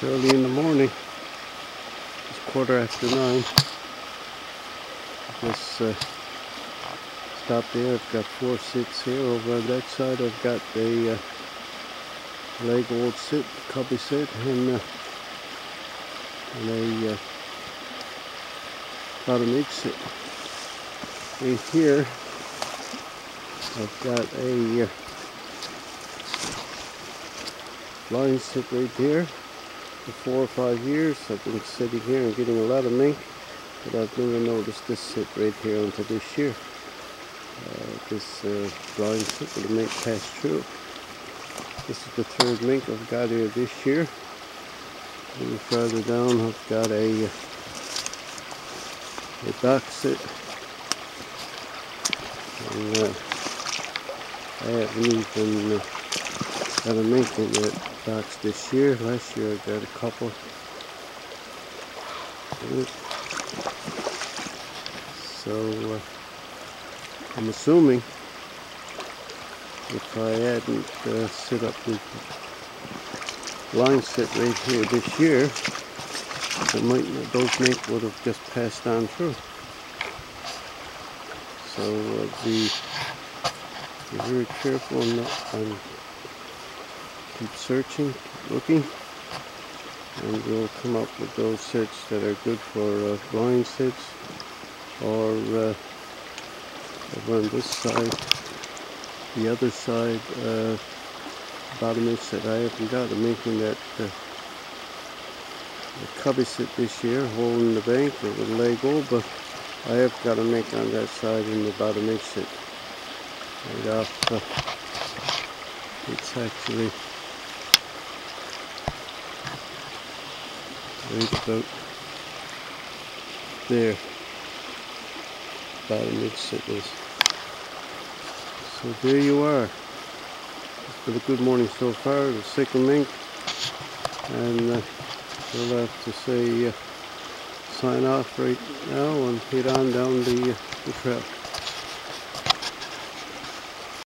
It's early in the morning. It's 9:15. Just stop there. I've got 4 sits here. Over on that side I've got a leg old sit, cubby sit, and a bottom edge sit. Right here I've got a blind sit right there. For 4 or 5 years I've been sitting here and getting a lot of mink, but I've never noticed this sit right here until this year. This blind sit with the mink passed through. This is the 3rd mink I've got here this year. A little further down I've got a dock sit. And I haven't even got a mink in that box this year. Last year I got a couple. So I'm assuming if I hadn't set up the blind sit right here this year, those mink would have just passed on through. So be very careful and keep searching, looking, and we'll come up with those sits that are good for blind sits, or over on this side, the other side, bottom edge sit. I haven't got a mink in that cubby sit this year, holding the bank or with Lego, but I have got a mink on that side in the bottom edge sit. Right off, it's actually right about there. Bottom edge sit is. So there you are. It's been a good morning so far. The 2nd mink, and we'll have to say sign off right now and head on down the trail.